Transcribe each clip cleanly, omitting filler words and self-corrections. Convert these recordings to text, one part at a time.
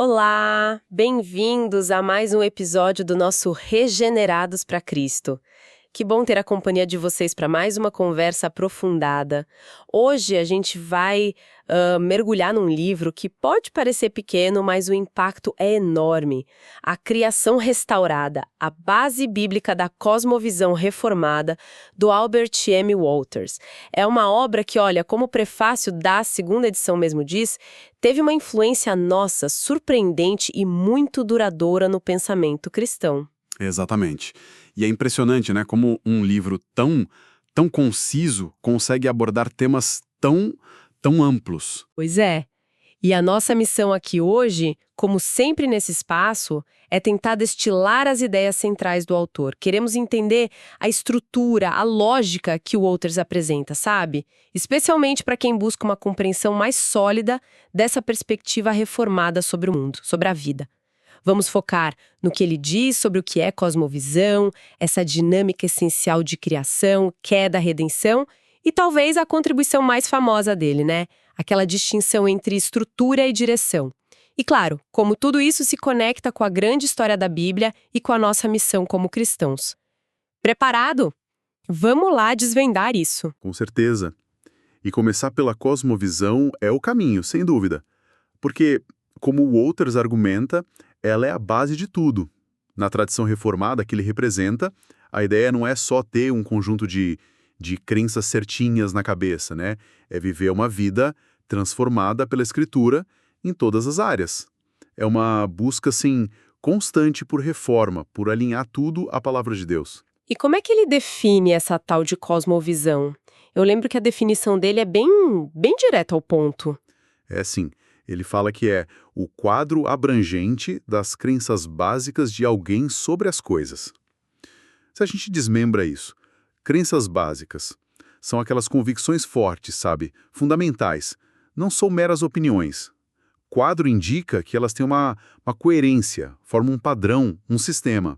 Olá, bem-vindos a mais um episódio do nosso Regenerados para Cristo. Que bom ter a companhia de vocês para mais uma conversa aprofundada. Hoje a gente vai mergulhar num livro que pode parecer pequeno, mas o impacto é enorme. A Criação Restaurada, a base bíblica da cosmovisão reformada, do Albert M. Wolters. É uma obra que, olha, como o prefácio da segunda edição mesmo diz, teve uma influência nossa surpreendente e muito duradoura no pensamento cristão. Exatamente. E é impressionante, né, como um livro tão conciso consegue abordar temas tão amplos. Pois é. E a nossa missão aqui hoje, como sempre nesse espaço, é tentar destilar as ideias centrais do autor. Queremos entender a estrutura, a lógica que o Wolters apresenta, sabe? Especialmente para quem busca uma compreensão mais sólida dessa perspectiva reformada sobre o mundo, sobre a vida. Vamos focar no que ele diz sobre o que é cosmovisão, essa dinâmica essencial de criação, queda, redenção e talvez a contribuição mais famosa dele, né? Aquela distinção entre estrutura e direção. E claro, como tudo isso se conecta com a grande história da Bíblia e com a nossa missão como cristãos. Preparado? Vamos lá desvendar isso. Com certeza. E começar pela cosmovisão é o caminho, sem dúvida. Porque, como o Wolters argumenta, ela é a base de tudo. Na tradição reformada que ele representa, a ideia não é só ter um conjunto de crenças certinhas na cabeça, né? É viver uma vida transformada pela Escritura em todas as áreas. É uma busca, assim, constante por reforma, por alinhar tudo à palavra de Deus. E como é que ele define essa tal de cosmovisão? Eu lembro que a definição dele é bem direta ao ponto. É assim, ele fala que é o quadro abrangente das crenças básicas de alguém sobre as coisas. Se a gente desmembra isso, crenças básicas são aquelas convicções fortes, sabe? Fundamentais. Não são meras opiniões. Quadro indica que elas têm uma coerência, formam um padrão, um sistema.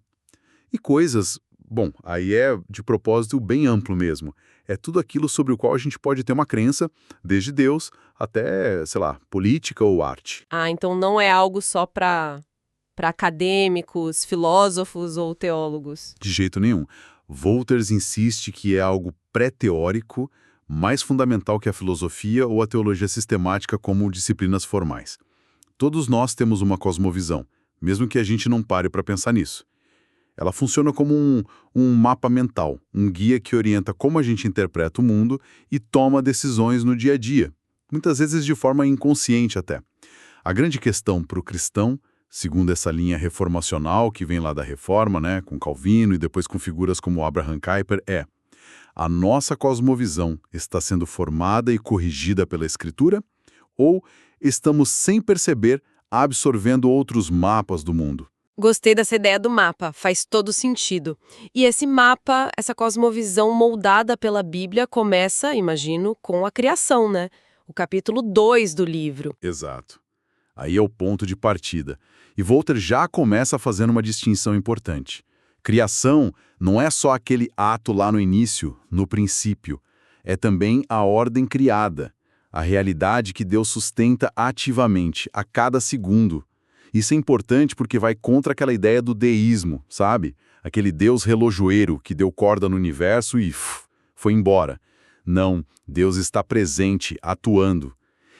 E coisas, bom, aí é de propósito bem amplo mesmo. É tudo aquilo sobre o qual a gente pode ter uma crença, desde Deus até, sei lá, política ou arte. Ah, então não é algo só para acadêmicos, filósofos ou teólogos. De jeito nenhum. Wolters insiste que é algo pré-teórico, mais fundamental que a filosofia ou a teologia sistemática como disciplinas formais. Todos nós temos uma cosmovisão, mesmo que a gente não pare para pensar nisso. Ela funciona como um mapa mental, um guia que orienta como a gente interpreta o mundo e toma decisões no dia a dia, muitas vezes de forma inconsciente até. A grande questão para o cristão, segundo essa linha reformacional que vem lá da Reforma, né, com Calvino e depois com figuras como Abraham Kuyper, é: a nossa cosmovisão está sendo formada e corrigida pela Escritura ou estamos, sem perceber, absorvendo outros mapas do mundo? Gostei dessa ideia do mapa, faz todo sentido. E esse mapa, essa cosmovisão moldada pela Bíblia começa, imagino, com a criação, né? O capítulo 2 do livro. Exato. Aí é o ponto de partida. E Voltaire já começa fazendo uma distinção importante. Criação não é só aquele ato lá no início, no princípio. É também a ordem criada, a realidade que Deus sustenta ativamente, a cada segundo. Isso é importante porque vai contra aquela ideia do deísmo, sabe? Aquele Deus relojoeiro que deu corda no universo e foi embora. Não, Deus está presente, atuando.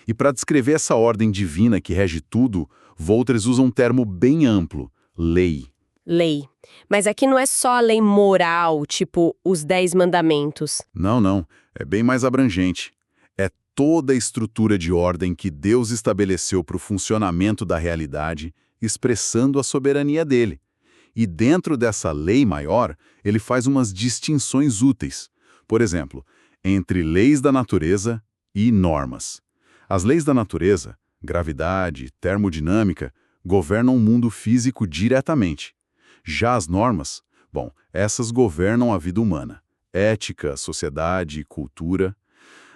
E para descrever essa ordem divina que rege tudo, Wolters usa um termo bem amplo: lei. Lei. Mas aqui não é só a lei moral, tipo os 10 mandamentos. Não, é bem mais abrangente. É toda a estrutura de ordem que Deus estabeleceu para o funcionamento da realidade, expressando a soberania dele. E dentro dessa lei maior, ele faz umas distinções úteis. Por exemplo, entre leis da natureza e normas. As leis da natureza, gravidade, termodinâmica, governam o mundo físico diretamente. Já as normas, bom, essas governam a vida humana. Ética, sociedade, cultura.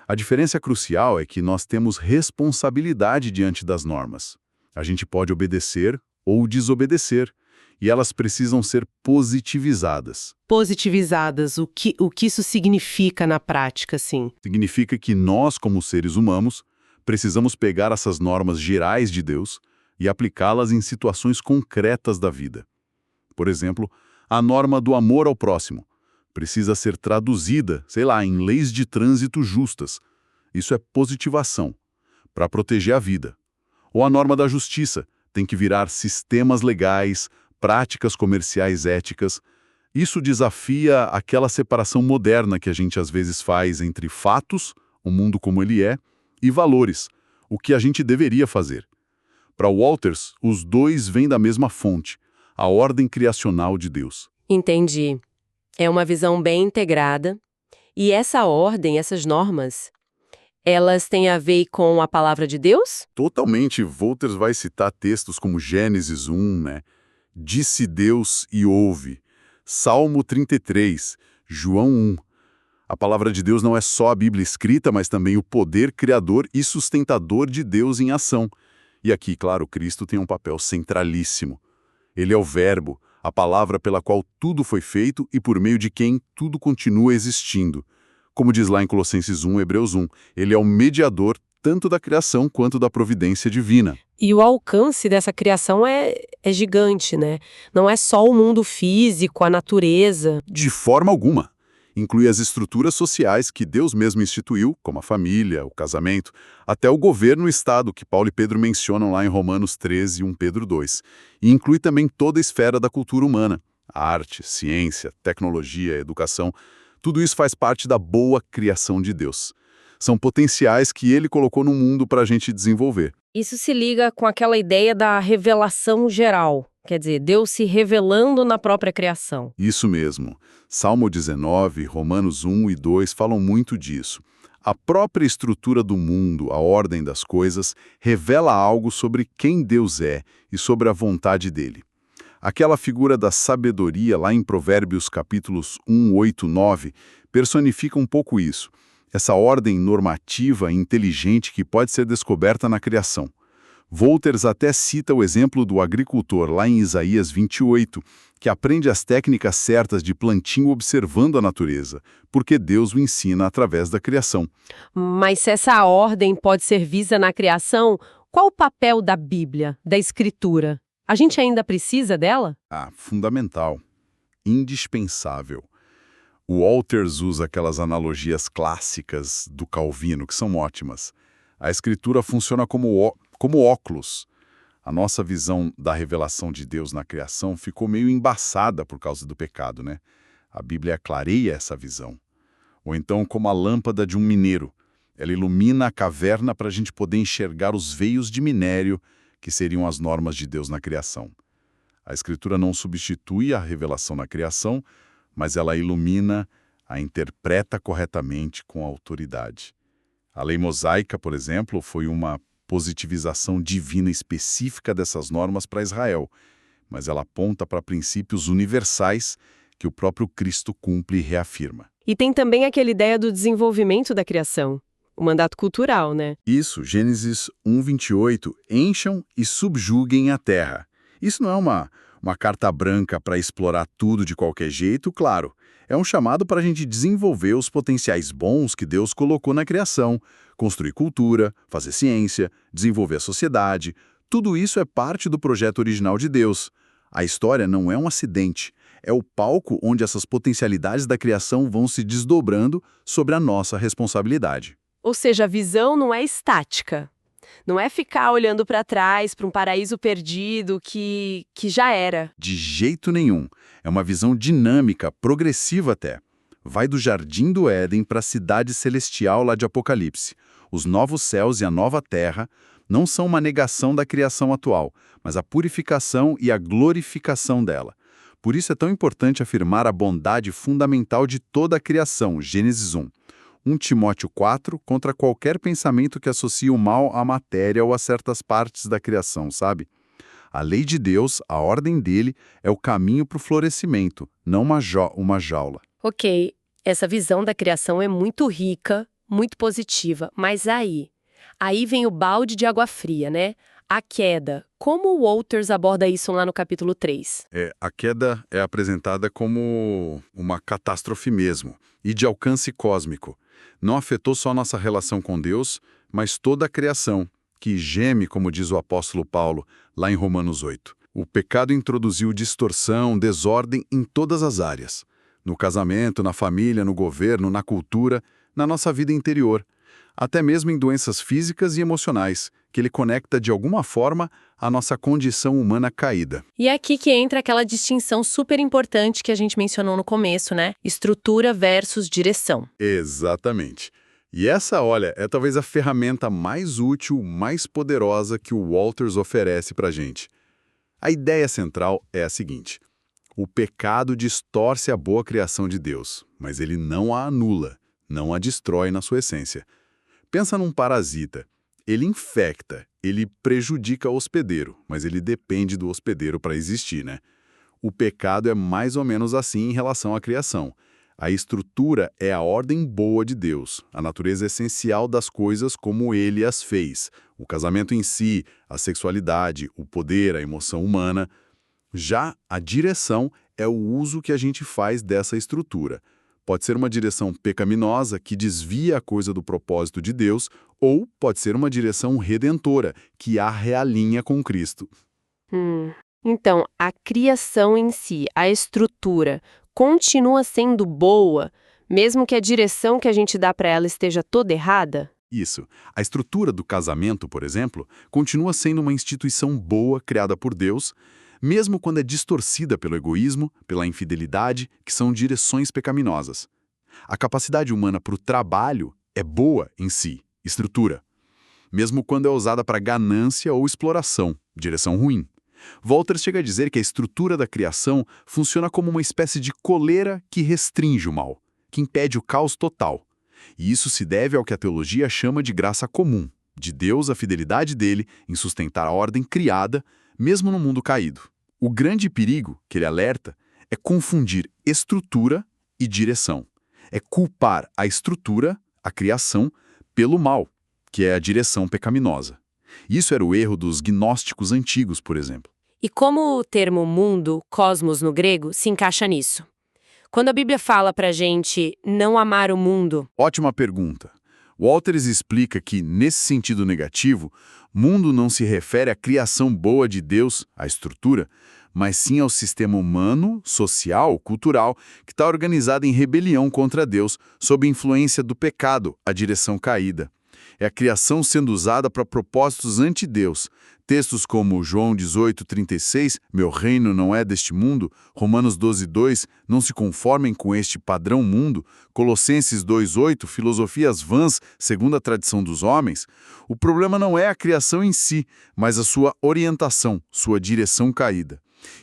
A diferença crucial é que nós temos responsabilidade diante das normas. A gente pode obedecer ou desobedecer, e elas precisam ser positivizadas. Positivizadas, o que isso significa na prática, sim? Significa que nós, como seres humanos, precisamos pegar essas normas gerais de Deus, e aplicá-las em situações concretas da vida. Por exemplo, a norma do amor ao próximo precisa ser traduzida, sei lá, em leis de trânsito justas. Isso é positivação, para proteger a vida. Ou a norma da justiça tem que virar sistemas legais, práticas comerciais éticas. Isso desafia aquela separação moderna que a gente às vezes faz entre fatos, o mundo como ele é, e valores, o que a gente deveria fazer. Para Walters, os dois vêm da mesma fonte, a ordem criacional de Deus. Entendi. É uma visão bem integrada. E essa ordem, essas normas, elas têm a ver com a palavra de Deus? Totalmente, Walters vai citar textos como Gênesis 1, né? Disse Deus e ouve. Salmo 33, João 1. A palavra de Deus não é só a Bíblia escrita, mas também o poder criador e sustentador de Deus em ação. E aqui, claro, Cristo tem um papel centralíssimo. Ele é o Verbo, a palavra pela qual tudo foi feito e por meio de quem tudo continua existindo. Como diz lá em Colossenses 1, Hebreus 1, ele é o mediador tanto da criação quanto da providência divina. E o alcance dessa criação é gigante, né? Não é só o mundo físico, a natureza. De forma alguma. Inclui as estruturas sociais que Deus mesmo instituiu, como a família, o casamento, até o governo e o Estado, que Paulo e Pedro mencionam lá em Romanos 13 e 1 Pedro 2. E inclui também toda a esfera da cultura humana, a arte, ciência, tecnologia, educação. Tudo isso faz parte da boa criação de Deus. São potenciais que ele colocou no mundo para a gente desenvolver. Isso se liga com aquela ideia da revelação geral. Quer dizer, Deus se revelando na própria criação. Isso mesmo. Salmo 19, Romanos 1 e 2 falam muito disso. A própria estrutura do mundo, a ordem das coisas, revela algo sobre quem Deus é e sobre a vontade dele. Aquela figura da sabedoria lá em Provérbios capítulos 1, 8, 9 personifica um pouco isso. Essa ordem normativa e inteligente que pode ser descoberta na criação. Walters até cita o exemplo do agricultor lá em Isaías 28, que aprende as técnicas certas de plantio observando a natureza, porque Deus o ensina através da criação. Mas se essa ordem pode ser vista na criação, qual o papel da Bíblia, da Escritura? A gente ainda precisa dela? Fundamental. Indispensável. O Walters usa aquelas analogias clássicas do Calvino, que são ótimas. A Escritura funciona como óculos. A nossa visão da revelação de Deus na criação ficou meio embaçada por causa do pecado, né? A Bíblia clareia essa visão. Ou então como a lâmpada de um mineiro. Ela ilumina a caverna para a gente poder enxergar os veios de minério, que seriam as normas de Deus na criação. A Escritura não substitui a revelação na criação, mas ela ilumina, a interpreta corretamente com autoridade. A lei mosaica, por exemplo, foi uma positivização divina específica dessas normas para Israel, mas ela aponta para princípios universais que o próprio Cristo cumpre e reafirma. E tem também aquela ideia do desenvolvimento da criação, o mandato cultural, né? Isso, Gênesis 1:28, encham e subjuguem a terra. Isso não é uma carta branca para explorar tudo de qualquer jeito, claro. É um chamado para a gente desenvolver os potenciais bons que Deus colocou na criação, construir cultura, fazer ciência, desenvolver a sociedade. Tudo isso é parte do projeto original de Deus. A história não é um acidente, é o palco onde essas potencialidades da criação vão se desdobrando sobre a nossa responsabilidade. Ou seja, a visão não é estática. Não é ficar olhando para trás, para um paraíso perdido que já era. De jeito nenhum. É uma visão dinâmica, progressiva até. Vai do Jardim do Éden para a cidade celestial lá de Apocalipse. Os novos céus e a nova terra não são uma negação da criação atual, mas a purificação e a glorificação dela. Por isso é tão importante afirmar a bondade fundamental de toda a criação, Gênesis 1. 1 Timóteo 4, contra qualquer pensamento que associe o mal à matéria ou a certas partes da criação, sabe? A lei de Deus, a ordem dele, é o caminho para o florescimento, não uma jaula. Ok, essa visão da criação é muito rica, muito positiva, mas aí vem o balde de água fria, né? A queda. Como o Walters aborda isso lá no capítulo 3? A queda é apresentada como uma catástrofe mesmo, e de alcance cósmico. Não afetou só nossa relação com Deus, mas toda a criação, que geme, como diz o apóstolo Paulo, lá em Romanos 8. O pecado introduziu distorção, desordem em todas as áreas. No casamento, na família, no governo, na cultura, na nossa vida interior. Até mesmo em doenças físicas e emocionais, que ele conecta de alguma forma à nossa condição humana caída. E é aqui que entra aquela distinção super importante que a gente mencionou no começo, né? Estrutura versus direção. Exatamente. E essa, olha, é talvez a ferramenta mais útil, mais poderosa que o Walters oferece pra gente. A ideia central é a seguinte: o pecado distorce a boa criação de Deus, mas ele não a anula, não a destrói na sua essência. Pensa num parasita. Ele infecta, ele prejudica o hospedeiro, mas ele depende do hospedeiro para existir, né? O pecado é mais ou menos assim em relação à criação. A estrutura é a ordem boa de Deus, a natureza essencial das coisas como ele as fez. O casamento em si, a sexualidade, o poder, a emoção humana. Já a direção é o uso que a gente faz dessa estrutura. Pode ser uma direção pecaminosa que desvia a coisa do propósito de Deus, ou pode ser uma direção redentora, que a realinha com Cristo. Então, a criação em si, a estrutura, continua sendo boa, mesmo que a direção que a gente dá para ela esteja toda errada? Isso. A estrutura do casamento, por exemplo, continua sendo uma instituição boa criada por Deus, mesmo quando é distorcida pelo egoísmo, pela infidelidade, que são direções pecaminosas. A capacidade humana para o trabalho é boa em si, estrutura, mesmo quando é usada para ganância ou exploração, direção ruim. Walters chega a dizer que a estrutura da criação funciona como uma espécie de coleira que restringe o mal, que impede o caos total. E isso se deve ao que a teologia chama de graça comum, de Deus a fidelidade dele em sustentar a ordem criada, mesmo no mundo caído. O grande perigo, que ele alerta, é confundir estrutura e direção. É culpar a estrutura, a criação, pelo mal, que é a direção pecaminosa. Isso era o erro dos gnósticos antigos, por exemplo. E como o termo mundo, cosmos no grego, se encaixa nisso? Quando a Bíblia fala pra gente não amar o mundo... Ótima pergunta. Walters explica que, nesse sentido negativo, mundo não se refere à criação boa de Deus, à estrutura, mas sim ao sistema humano, social, cultural, que está organizado em rebelião contra Deus, sob influência do pecado, a direção caída. É a criação sendo usada para propósitos anti-Deus. Textos como João 18:36, meu reino não é deste mundo, Romanos 12:2, não se conformem com este padrão mundo, Colossenses 2:8, filosofias vãs segundo a tradição dos homens. O problema não é a criação em si, mas a sua orientação, sua direção caída.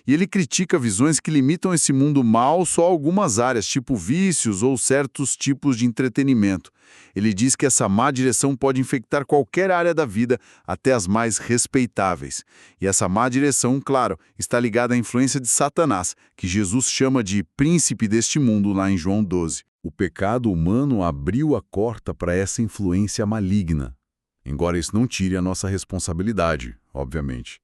E ele critica visões que limitam esse mundo mal só a algumas áreas, tipo vícios ou certos tipos de entretenimento. Ele diz que essa má direção pode infectar qualquer área da vida, até as mais respeitáveis. E essa má direção, claro, está ligada à influência de Satanás, que Jesus chama de príncipe deste mundo lá em João 12. O pecado humano abriu a porta para essa influência maligna. Embora isso não tire a nossa responsabilidade, obviamente.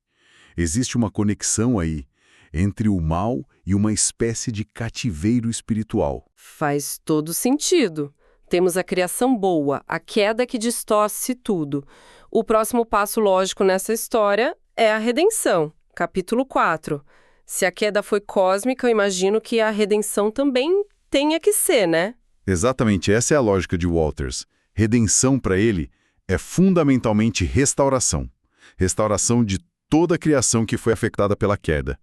Existe uma conexão aí entre o mal e uma espécie de cativeiro espiritual. Faz todo sentido. Temos a criação boa, a queda que distorce tudo. O próximo passo lógico nessa história é a redenção, capítulo 4. Se a queda foi cósmica, eu imagino que a redenção também tenha que ser, né? Exatamente, essa é a lógica de Walters. Redenção, para ele, é fundamentalmente restauração. Restauração de toda a criação que foi afetada pela queda.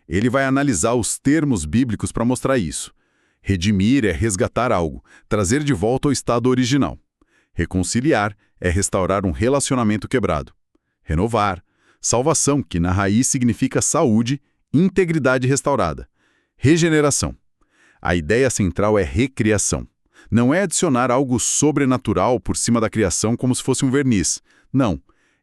Ele vai analisar os termos bíblicos para mostrar isso. Redimir é resgatar algo, trazer de volta ao estado original. Reconciliar é restaurar um relacionamento quebrado. Renovar, salvação, que na raiz significa saúde, integridade restaurada. Regeneração. A ideia central é recriação. Não é adicionar algo sobrenatural por cima da criação como se fosse um verniz. Não.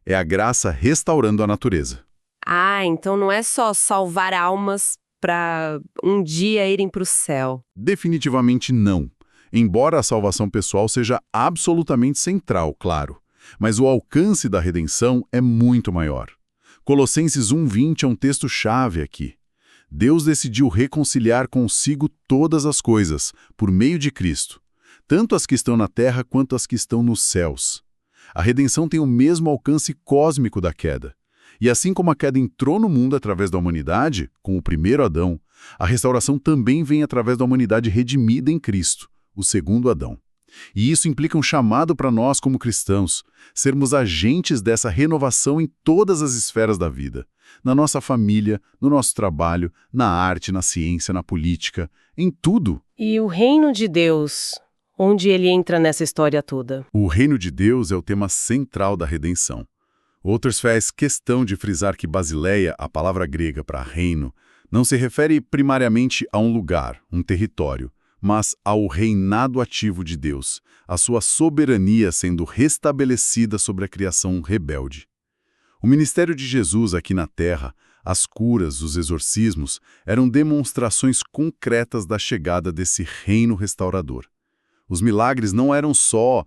É a graça restaurando a natureza. Ah, então não é só salvar almas para um dia irem para o céu. Definitivamente não. Embora a salvação pessoal seja absolutamente central, claro. Mas o alcance da redenção é muito maior. Colossenses 1:20 é um texto-chave aqui. Deus decidiu reconciliar consigo todas as coisas, por meio de Cristo, tanto as que estão na terra quanto as que estão nos céus. A redenção tem o mesmo alcance cósmico da queda. E assim como a queda entrou no mundo através da humanidade, com o primeiro Adão, a restauração também vem através da humanidade redimida em Cristo, o segundo Adão. E isso implica um chamado para nós como cristãos, sermos agentes dessa renovação em todas as esferas da vida. Na nossa família, no nosso trabalho, na arte, na ciência, na política, em tudo. E o reino de Deus, onde ele entra nessa história toda? O reino de Deus é o tema central da redenção. Outros faz questão de frisar que Basileia, a palavra grega para reino, não se refere primariamente a um lugar, um território, mas ao reinado ativo de Deus, a sua soberania sendo restabelecida sobre a criação rebelde. O ministério de Jesus aqui na Terra, as curas, os exorcismos, eram demonstrações concretas da chegada desse reino restaurador. Os milagres não eram só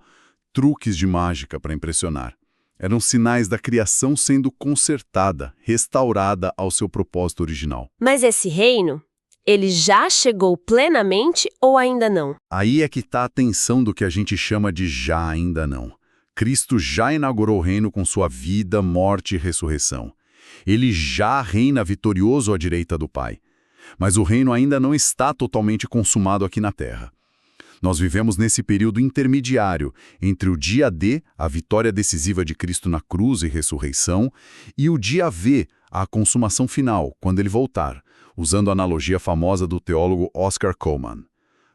truques de mágica para impressionar. Eram sinais da criação sendo consertada, restaurada ao seu propósito original. Mas esse reino, ele já chegou plenamente ou ainda não? Aí é que está a tensão do que a gente chama de já ainda não. Cristo já inaugurou o reino com sua vida, morte e ressurreição. Ele já reina vitorioso à direita do Pai. Mas o reino ainda não está totalmente consumado aqui na Terra. Nós vivemos nesse período intermediário entre o dia D, a vitória decisiva de Cristo na cruz e ressurreição, e o dia V, a consumação final, quando ele voltar, usando a analogia famosa do teólogo Oscar Cullmann.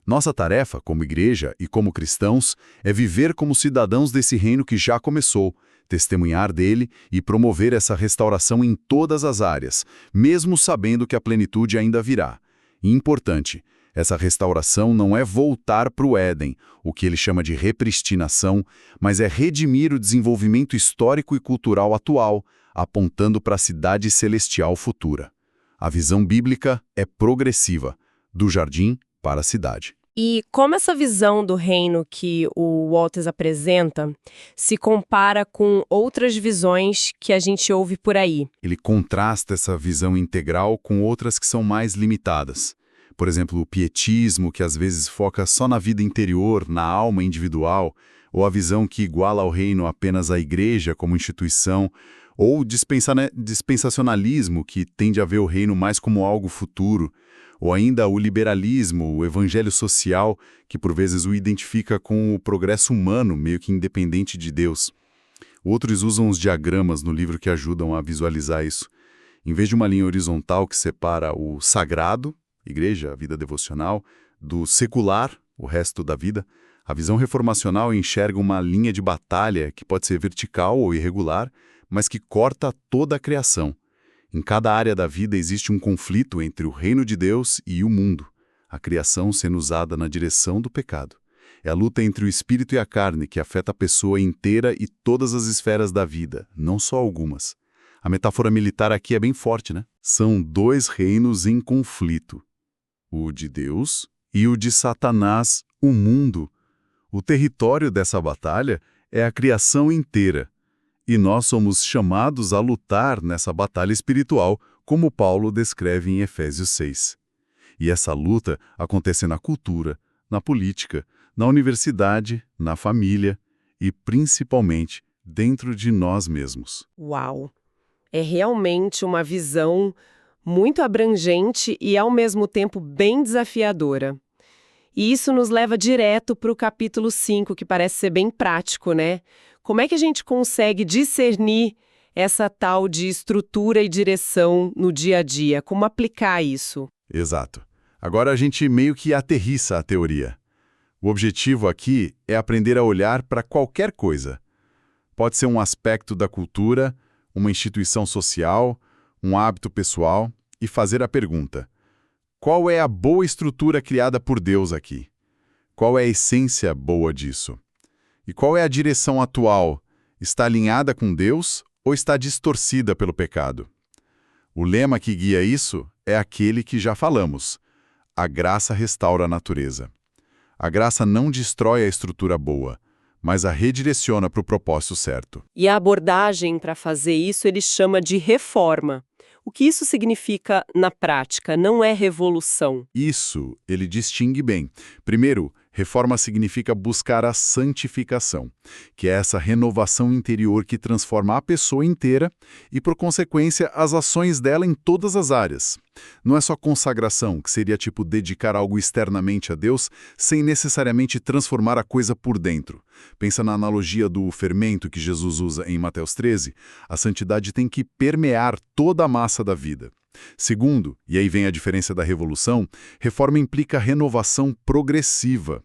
Nossa tarefa, como igreja e como cristãos, é viver como cidadãos desse reino que já começou, testemunhar dele e promover essa restauração em todas as áreas, mesmo sabendo que a plenitude ainda virá. E importante, essa restauração não é voltar para o Éden, o que ele chama de repristinação, mas é redimir o desenvolvimento histórico e cultural atual, apontando para a cidade celestial futura. A visão bíblica é progressiva, do jardim para a cidade. E como essa visão do reino que o Walters apresenta se compara com outras visões que a gente ouve por aí? Ele contrasta essa visão integral com outras que são mais limitadas. Por exemplo, o pietismo, que às vezes foca só na vida interior, na alma individual, ou a visão que iguala ao reino apenas a igreja como instituição, ou o dispensacionalismo, que tende a ver o reino mais como algo futuro, ou ainda o liberalismo, o evangelho social, que por vezes o identifica com o progresso humano, meio que independente de Deus. Outros usam os diagramas no livro que ajudam a visualizar isso. Em vez de uma linha horizontal que separa o sagrado, igreja, a vida devocional, do secular, o resto da vida, a visão reformacional enxerga uma linha de batalha que pode ser vertical ou irregular, mas que corta toda a criação. Em cada área da vida existe um conflito entre o reino de Deus e o mundo, a criação sendo usada na direção do pecado. É a luta entre o espírito e a carne que afeta a pessoa inteira e todas as esferas da vida, não só algumas. A metáfora militar aqui é bem forte, né? São dois reinos em conflito. O de Deus e o de Satanás, o mundo. O território dessa batalha é a criação inteira. E nós somos chamados a lutar nessa batalha espiritual, como Paulo descreve em Efésios 6. E essa luta acontece na cultura, na política, na universidade, na família e, principalmente, dentro de nós mesmos. Uau! É realmente uma visão muito abrangente e, ao mesmo tempo, bem desafiadora. E isso nos leva direto para o capítulo 5, que parece ser bem prático, né? Como é que a gente consegue discernir essa tal de estrutura e direção no dia a dia? Como aplicar isso? Exato. Agora a gente meio que aterrissa a teoria. O objetivo aqui é aprender a olhar para qualquer coisa. Pode ser um aspecto da cultura, uma instituição social, um hábito pessoal, e fazer a pergunta: qual é a boa estrutura criada por Deus aqui? Qual é a essência boa disso? E qual é a direção atual? Está alinhada com Deus ou está distorcida pelo pecado? O lema que guia isso é aquele que já falamos: a graça restaura a natureza. A graça não destrói a estrutura boa, mas a redireciona para o propósito certo. E a abordagem para fazer isso ele chama de reforma. O que isso significa na prática? Não é revolução. Isso ele distingue bem. Primeiro, Reforma significa buscar a santificação, que é essa renovação interior que transforma a pessoa inteira e, por consequência, as ações dela em todas as áreas. Não é só consagração, que seria tipo dedicar algo externamente a Deus, sem necessariamente transformar a coisa por dentro. Pensa na analogia do fermento que Jesus usa em Mateus 13. A santidade tem que permear toda a massa da vida. Segundo, e aí vem a diferença da revolução, reforma implica renovação progressiva.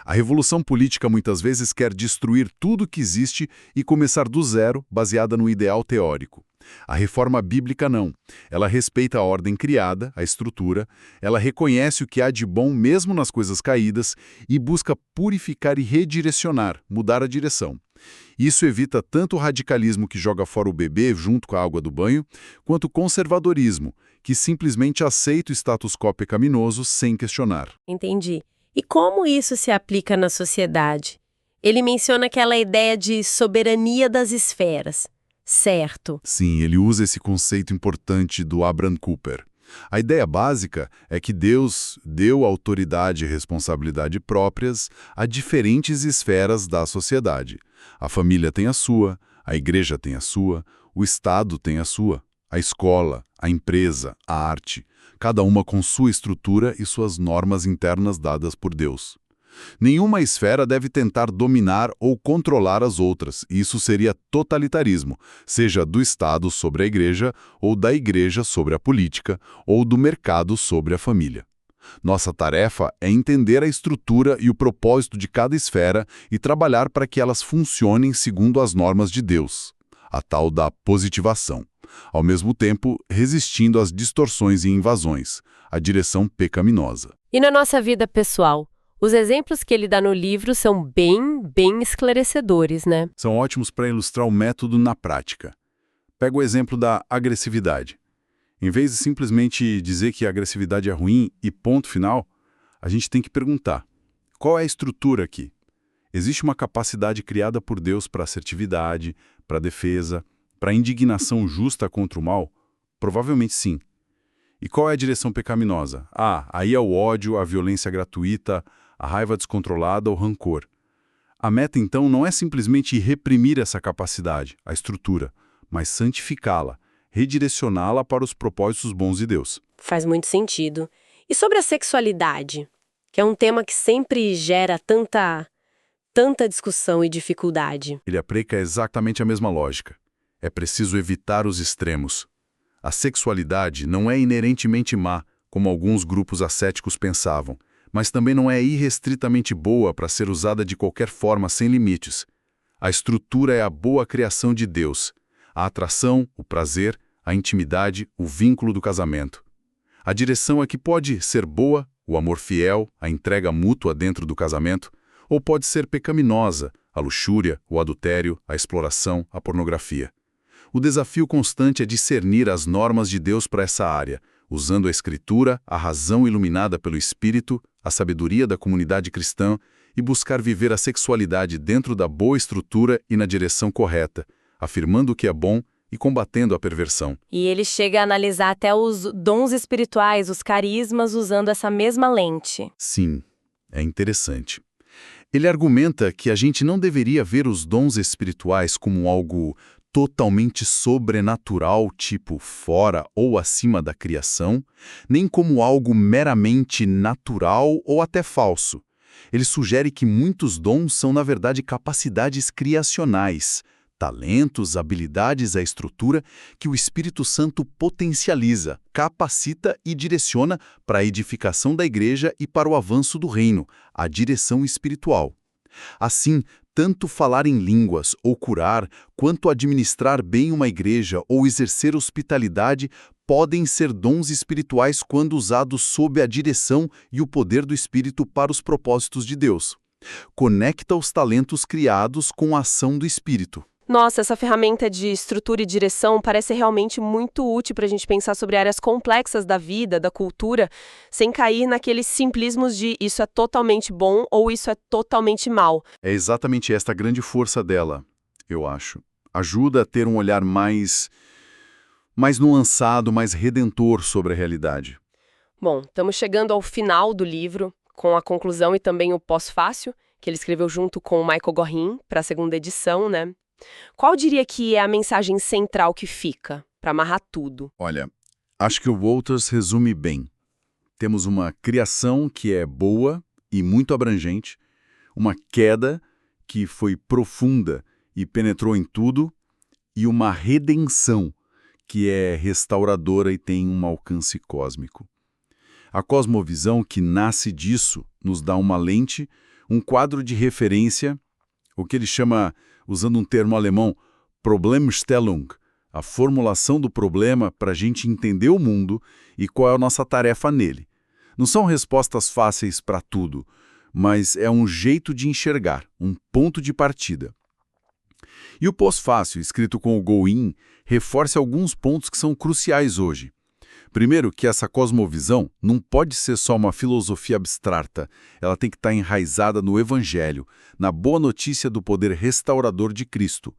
A revolução política muitas vezes quer destruir tudo que existe e começar do zero, baseada no ideal teórico. A reforma bíblica não. Ela respeita a ordem criada, a estrutura, ela reconhece o que há de bom mesmo nas coisas caídas e busca purificar e redirecionar, mudar a direção. Isso evita tanto o radicalismo que joga fora o bebê junto com a água do banho, quanto o conservadorismo, que simplesmente aceita o status quo pecaminoso sem questionar. Entendi. E como isso se aplica na sociedade? Ele menciona aquela ideia de soberania das esferas. Certo. Sim, ele usa esse conceito importante do Abraham Kuyper. A ideia básica é que Deus deu autoridade e responsabilidade próprias a diferentes esferas da sociedade. A família tem a sua, a igreja tem a sua, o Estado tem a sua, a escola, a empresa, a arte, cada uma com sua estrutura e suas normas internas dadas por Deus. Nenhuma esfera deve tentar dominar ou controlar as outras, e isso seria totalitarismo, seja do Estado sobre a igreja, ou da igreja sobre a política, ou do mercado sobre a família. Nossa tarefa é entender a estrutura e o propósito de cada esfera e trabalhar para que elas funcionem segundo as normas de Deus, a tal da positivação, ao mesmo tempo resistindo às distorções e invasões, a direção pecaminosa. E na nossa vida pessoal? Os exemplos que ele dá no livro são bem esclarecedores, né? São ótimos para ilustrar o método na prática. Pega o exemplo da agressividade. Em vez de simplesmente dizer que a agressividade é ruim e ponto final, a gente tem que perguntar: qual é a estrutura aqui? Existe uma capacidade criada por Deus para assertividade, para defesa, para indignação justa contra o mal? Provavelmente sim. E qual é a direção pecaminosa? Aí é o ódio, a violência gratuita, a raiva descontrolada ou rancor. A meta, então, não é simplesmente reprimir essa capacidade, a estrutura, mas santificá-la, redirecioná-la para os propósitos bons de Deus. Faz muito sentido. E sobre a sexualidade, que é um tema que sempre gera tanta discussão e dificuldade? Ele aplica exatamente a mesma lógica. É preciso evitar os extremos. A sexualidade não é inerentemente má, como alguns grupos ascéticos pensavam, mas também não é irrestritamente boa para ser usada de qualquer forma sem limites. A estrutura é a boa criação de Deus, a atração, o prazer, a intimidade, o vínculo do casamento. A direção é que pode ser boa, o amor fiel, a entrega mútua dentro do casamento, ou pode ser pecaminosa, a luxúria, o adultério, a exploração, a pornografia. O desafio constante é discernir as normas de Deus para essa área, usando a Escritura, a razão iluminada pelo Espírito, a sabedoria da comunidade cristã e buscar viver a sexualidade dentro da boa estrutura e na direção correta, afirmando o que é bom e combatendo a perversão. E ele chega a analisar até os dons espirituais, os carismas, usando essa mesma lente. Sim, é interessante. Ele argumenta que a gente não deveria ver os dons espirituais como algo totalmente sobrenatural, tipo fora ou acima da criação, nem como algo meramente natural ou até falso. Ele sugere que muitos dons são, na verdade, capacidades criacionais, talentos, habilidades, a estrutura que o Espírito Santo potencializa, capacita e direciona para a edificação da igreja e para o avanço do reino, a direção espiritual. Assim, tanto falar em línguas ou curar, quanto administrar bem uma igreja ou exercer hospitalidade podem ser dons espirituais quando usados sob a direção e o poder do Espírito para os propósitos de Deus. Conecta os talentos criados com a ação do Espírito. Nossa, essa ferramenta de estrutura e direção parece realmente muito útil para a gente pensar sobre áreas complexas da vida, da cultura, sem cair naqueles simplismos de isso é totalmente bom ou isso é totalmente mal. É exatamente esta a grande força dela, eu acho. Ajuda a ter um olhar mais nuançado, mais redentor sobre a realidade. Bom, estamos chegando ao final do livro. com a conclusão e também o pós-fácil, que ele escreveu junto com o Michael Gorin para a segunda edição, né? Qual diria que é a mensagem central que fica, para amarrar tudo? Olha, acho que o Walters resume bem. Temos uma criação que é boa e muito abrangente, uma queda que foi profunda e penetrou em tudo, e uma redenção que é restauradora e tem um alcance cósmico. A cosmovisão que nasce disso nos dá uma lente, um quadro de referência, o que ele chama, usando um termo alemão, Problemstellung, a formulação do problema para a gente entender o mundo e qual é a nossa tarefa nele. Não são respostas fáceis para tudo, mas é um jeito de enxergar, um ponto de partida. E o pós-fácil, escrito com o Gorin, reforça alguns pontos que são cruciais hoje. Primeiro, que essa cosmovisão não pode ser só uma filosofia abstrata, ela tem que estar enraizada no Evangelho, na boa notícia do poder restaurador de Cristo.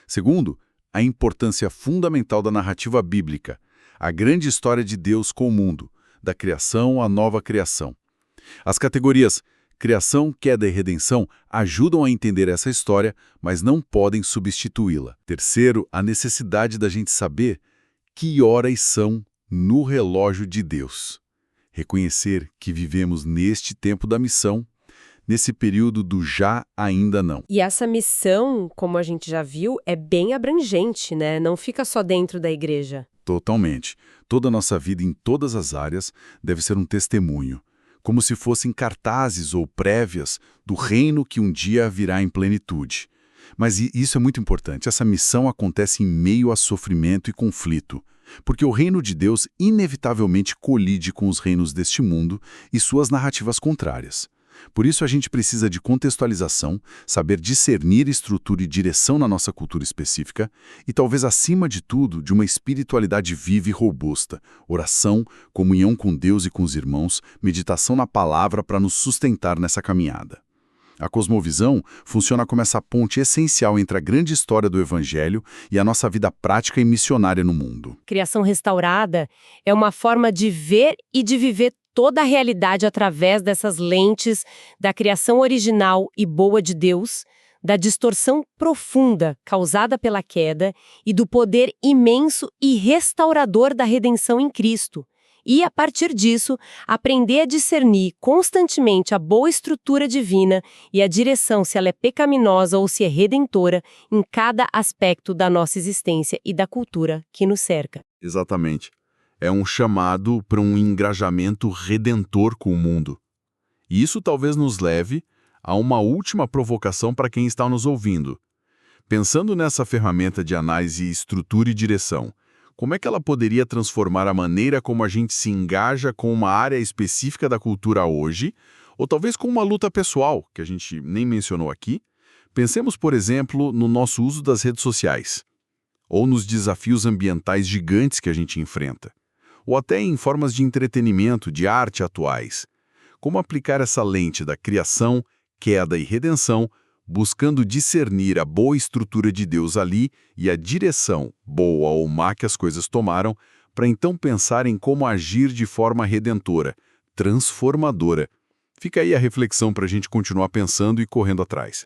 Segundo, a importância fundamental da narrativa bíblica, a grande história de Deus com o mundo, da criação à nova criação. As categorias criação, queda e redenção ajudam a entender essa história, mas não podem substituí-la. Terceiro, a necessidade da gente saber que horas são no relógio de Deus. Reconhecer que vivemos neste tempo da missão, nesse período do já ainda não. E essa missão, como a gente já viu, é bem abrangente, né? Não fica só dentro da igreja. Totalmente. Toda a nossa vida em todas as áreas deve ser um testemunho, como se fossem cartazes ou prévias do reino que um dia virá em plenitude. Mas isso é muito importante, essa missão acontece em meio a sofrimento e conflito, porque o reino de Deus inevitavelmente colide com os reinos deste mundo e suas narrativas contrárias. Por isso a gente precisa de contextualização, saber discernir estrutura e direção na nossa cultura específica e talvez acima de tudo de uma espiritualidade viva e robusta, oração, comunhão com Deus e com os irmãos, meditação na palavra para nos sustentar nessa caminhada. A cosmovisão funciona como essa ponte essencial entre a grande história do Evangelho e a nossa vida prática e missionária no mundo. Criação restaurada é uma forma de ver e de viver toda a realidade através dessas lentes da criação original e boa de Deus, da distorção profunda causada pela queda e do poder imenso e restaurador da redenção em Cristo. E, a partir disso, aprender a discernir constantemente a boa estrutura divina e a direção se ela é pecaminosa ou se é redentora em cada aspecto da nossa existência e da cultura que nos cerca. Exatamente. É um chamado para um engajamento redentor com o mundo. E isso talvez nos leve a uma última provocação para quem está nos ouvindo. Pensando nessa ferramenta de análise, estrutura e direção, como é que ela poderia transformar a maneira como a gente se engaja com uma área específica da cultura hoje, ou talvez com uma luta pessoal, que a gente nem mencionou aqui? Pensemos, por exemplo, no nosso uso das redes sociais, ou nos desafios ambientais gigantes que a gente enfrenta, ou até em formas de entretenimento, de arte atuais. Como aplicar essa lente da criação, queda e redenção, buscando discernir a boa estrutura de Deus ali e a direção, boa ou má, que as coisas tomaram, para então pensar em como agir de forma redentora, transformadora. Fica aí a reflexão para a gente continuar pensando e correndo atrás.